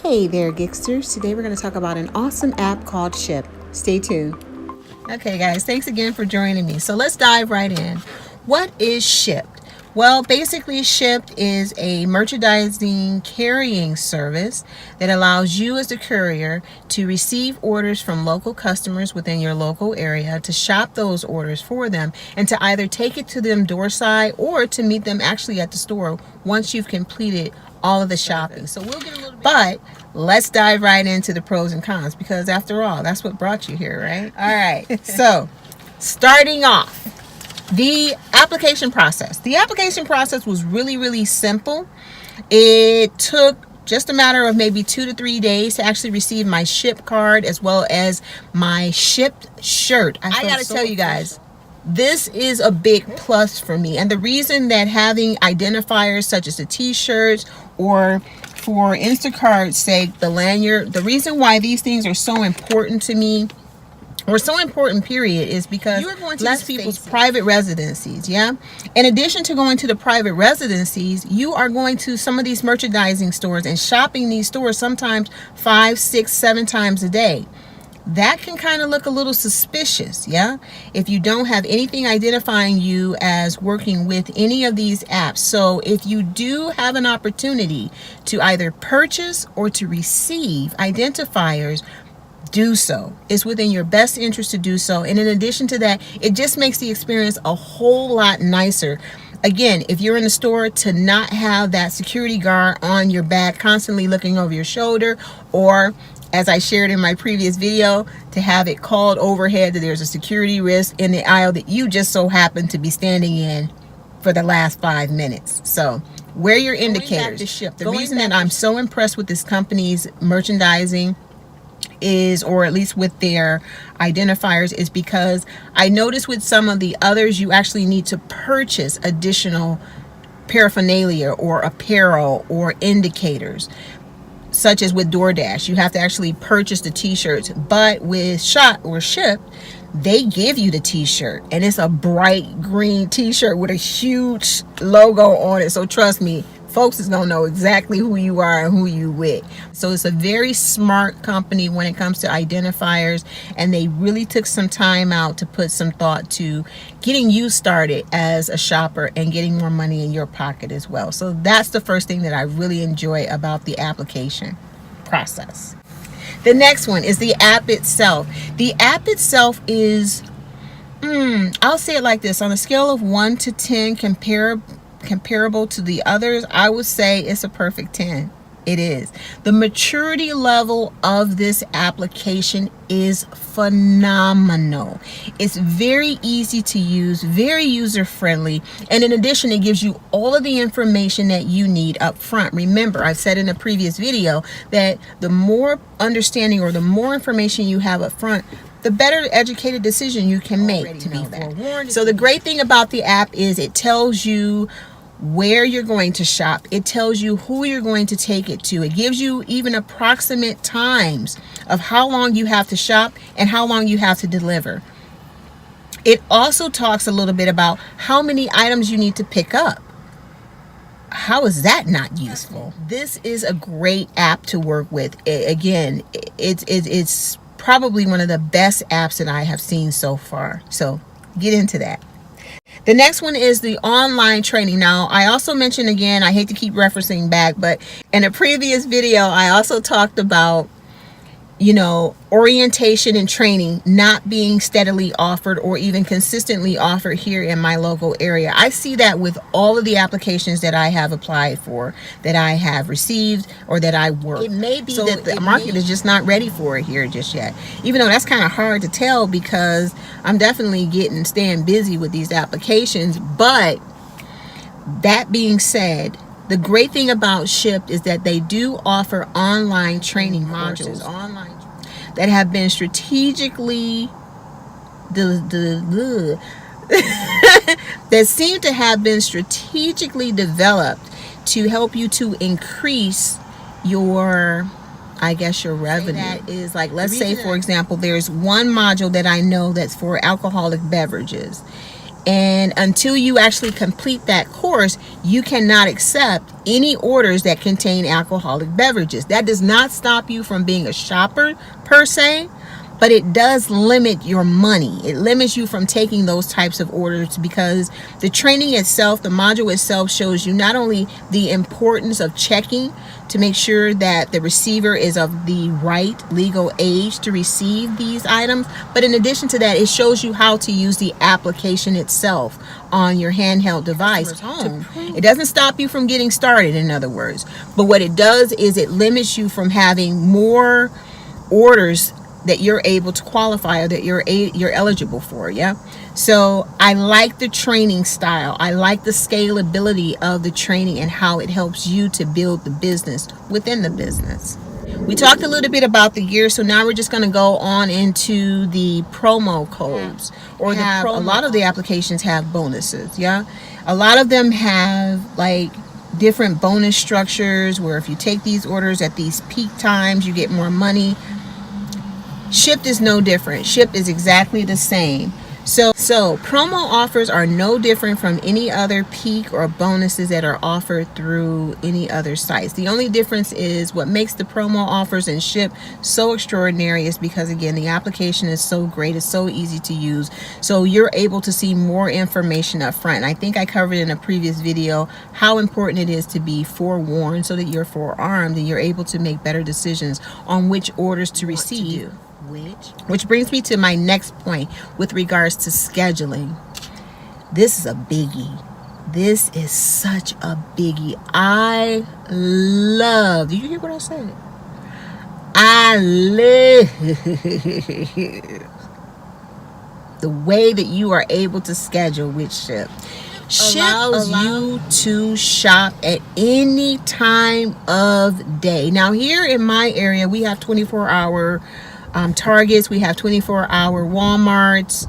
Hey there, Gigsters. Today we're going to talk about an awesome app called Shipt. Stay tuned. Okay, guys, thanks again for joining me. So let's dive right in. What is Shipt? Well, basically, Shipt is a merchandising carrying service that allows you as the courier to receive orders from local customers within your local area, to shop those orders for them, and to either take it to them doorside or to meet them actually at the store once you've completed all of the shopping. So we'll get a little bit, but let's dive right into the pros and cons, because after all, that's what brought you here, right? All right. So starting off, the application process. The application process was really simple. It took just a matter of maybe 2 to 3 days to actually receive my Shipt card as well as my Shipt shirt. I gotta tell you guys, this is a big plus for me. And the reason that having identifiers such as the t-shirts, or for Instacart's sake, the lanyard, the reason why these things are so important to me, or so important period, is because you're going to less people's private residencies. Yeah, in addition to going to the private residencies, you are going to some of these merchandising stores and shopping these stores sometimes 5, 6, 7 times a day. That can kind of look a little suspicious, yeah, if you don't have anything identifying you as working with any of these apps. So if you do have an opportunity to either purchase or to receive identifiers, do so. It's within your best interest to do so. And in addition to that, it just makes the experience a whole lot nicer. Again, if you're in the store, to not have that security guard on your back constantly looking over your shoulder, or as I shared in my previous video, to have it called overhead that there's a security risk in the aisle that you just so happen to be standing in for the last 5 minutes. So wear your indicators. The reason that I'm so impressed with this company's merchandising is, or at least with their identifiers, is because I noticed with some of the others you actually need to purchase additional paraphernalia or apparel or indicators, such as with DoorDash. You have to actually purchase the t-shirts, but with Shipt, they give you the t-shirt, and it's a bright green t-shirt with a huge logo on it. So trust me, folks is gonna know exactly who you are and who you with. So it's a very smart company when it comes to identifiers, and they really took some time out to put some thought to getting you started as a shopper and getting more money in your pocket as well. So that's the first thing that I really enjoy about the application process. The next one is the app itself. The app itself is, I'll say it like this: on a scale of 1 to 10, comparable to the others, I would say it's a perfect 10. It is. The maturity level of this application is phenomenal. It's very easy to use, very user friendly, and in addition, it gives you all of the information that you need up front. Remember, I've said in a previous video that the more understanding or the more information you have up front, the better educated decision you can make to be forewarned. So the great thing about the app is it tells you where you're going to shop. It tells you who you're going to take it to. It gives you even approximate times of how long you have to shop and how long you have to deliver. It also talks a little bit about how many items you need to pick up. How is that not useful? This is a great app to work with. Again, it's probably one of the best apps that I have seen so far. So get into that. The next one is the online training. Now, I also mentioned, again, I hate to keep referencing back, but in a previous video, I also talked about, orientation and training not being steadily offered or even consistently offered here in my local area. I see that with all of the applications that I have applied for, that I have received, or that I work. It may be that the market is just not ready for it here just yet, even though that's kind of hard to tell because I'm definitely staying busy with these applications. But that being said, the great thing about Shipt is that they do offer online training modules that have been strategically that seem to have been strategically developed to help you to increase your revenue. That is, like, let's say, for example, there's one module that I know that's for alcoholic beverages. And until you actually complete that course, you cannot accept any orders that contain alcoholic beverages. That does not stop you from being a shopper per se, but it does limit your money. It limits you from taking those types of orders, because the training itself, the module itself, shows you not only the importance of checking to make sure that the receiver is of the right legal age to receive these items, but in addition to that, it shows you how to use the application itself on your handheld device. It doesn't stop you from getting started, in other words, but what it does is it limits you from having more orders that you're able to qualify, or that you're eligible for. Yeah. So I like the training style. I like the scalability of the training and how it helps you to build the business within the business. We talked a little bit about the year, so now we're just going to go on into the promo codes, or a lot of the applications have bonuses. Yeah. A lot of them have like different bonus structures where if you take these orders at these peak times, you get more money. Shipt is no different. Shipt is exactly the same. So promo offers are no different from any other peak or bonuses that are offered through any other sites. The only difference is what makes the promo offers in Shipt so extraordinary is because, again, the application is so great. It's so easy to use. So you're able to see more information up front. And I think I covered in a previous video how important it is to be forewarned so that you're forearmed and you're able to make better decisions on which orders to receive. Which brings me to my next point with regards to scheduling. This is a biggie. This is such a biggie. I love, did you hear what I said? I love the way that you are able to schedule with Shipt. Shipt allows you to shop at any time of day. Now here in my area, we have 24-hour Targets, we have 24-hour Walmarts,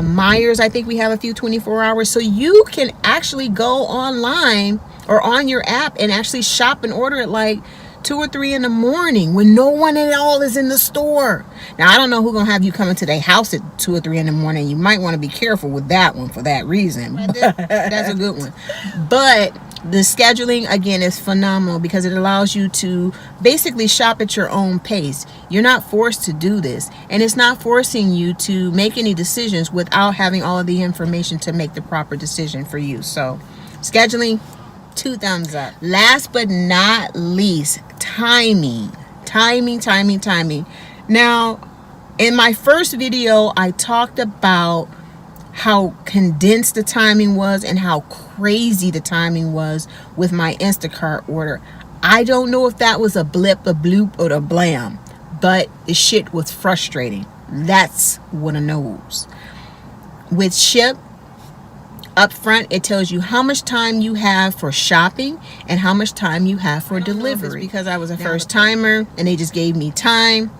Myers, I think we have a few 24 hours. So you can actually go online or on your app and actually shop and order at like 2 or 3 in the morning when no one at all is in the store. Now, I don't know who's going to have you coming to their house at 2 or 3 in the morning. You might want to be careful with that one for that reason. That's a good one. But the scheduling, again, is phenomenal because it allows you to basically shop at your own pace. You're not forced to do this, and it's not forcing you to make any decisions without having all of the information to make the proper decision for you. So scheduling, 2 thumbs up. Last but not least, timing. Now, in my first video, I talked about how condensed the timing was and how crazy the timing was with my Instacart order. I don't know if that was a blip, a bloop, or a blam, but the shit was frustrating. That's what it knows. With Shipt, up front, it tells you how much time you have for shopping and how much time you have for delivery. Because I was a first timer and they just gave me time.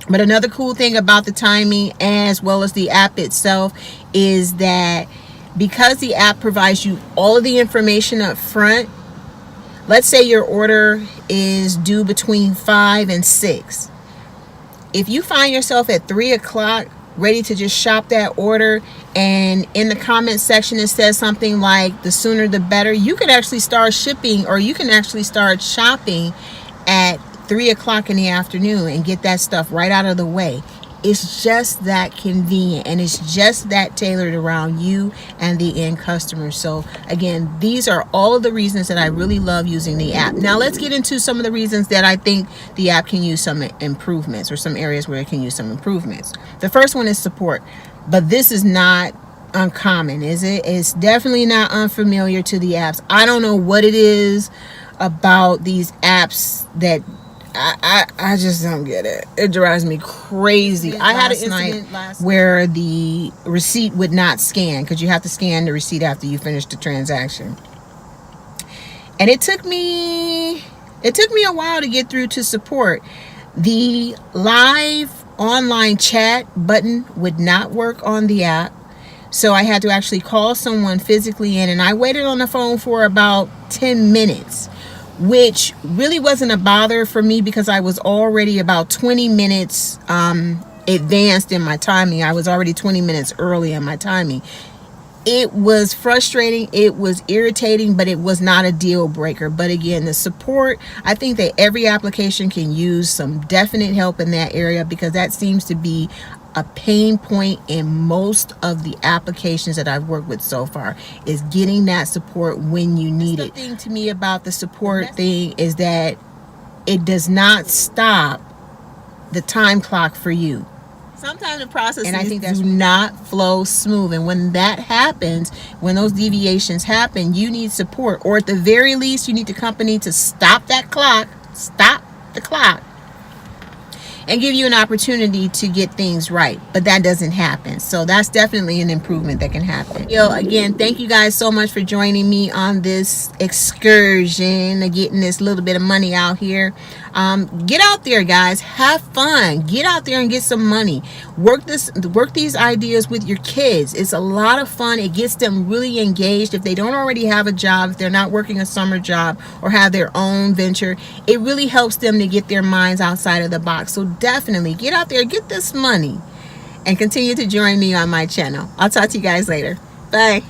But another cool thing about the timing as well as the app itself is that because the app provides you all of the information up front, let's say your order is due between 5 and 6. If you find yourself at 3 o'clock ready to just shop that order, and in the comment section it says something like the sooner the better, you can actually start shipping, or you can actually start shopping at 3 o'clock in the afternoon and get that stuff right out of the way. It's just that convenient, and it's just that tailored around you and the end customer. So again, these are all of the reasons that I really love using the app. Now let's get into some of the reasons that I think the app can use some improvements, or some areas where it can use some improvements. The first one is support, but this is not uncommon, is it? It's definitely not unfamiliar to the apps. I don't know what it is about these apps that I just don't get it. It drives me crazy. I had an incident where the receipt would not scan, because you have to scan the receipt after you finish the transaction. And it took me a while to get through to support. The live online chat button would not work on the app. So I had to actually call someone physically in, and I waited on the phone for about 10 minutes. Which really wasn't a bother for me because I was already about 20 minutes advanced in my timing. I was already 20 minutes early in my timing. it was frustrating, it was irritating, but it was not a deal breaker. But again, the support, I think that every application can use some definite help in that area, because that seems to be a pain point in most of the applications that I've worked with so far, is getting that support when you need it. The thing to me about the support thing is that it does not stop the time clock for you. Sometimes the process, and I think that's not flow smooth. And when that happens, when those deviations happen, you need support, or at the very least, you need the company to stop that clock, stop the clock, and give you an opportunity to get things right. But that doesn't happen. So that's definitely an improvement that can happen. Again, thank you guys so much for joining me on this excursion of getting this little bit of money out here. Get out there, guys. Have fun. Get out there and get some money. Work these ideas with your kids. It's a lot of fun. It gets them really engaged. If they don't already have a job, if they're not working a summer job or have their own venture, it really helps them to get their minds outside of the box. So definitely get out there, get this money, and continue to join me on my channel. I'll talk to you guys later. Bye.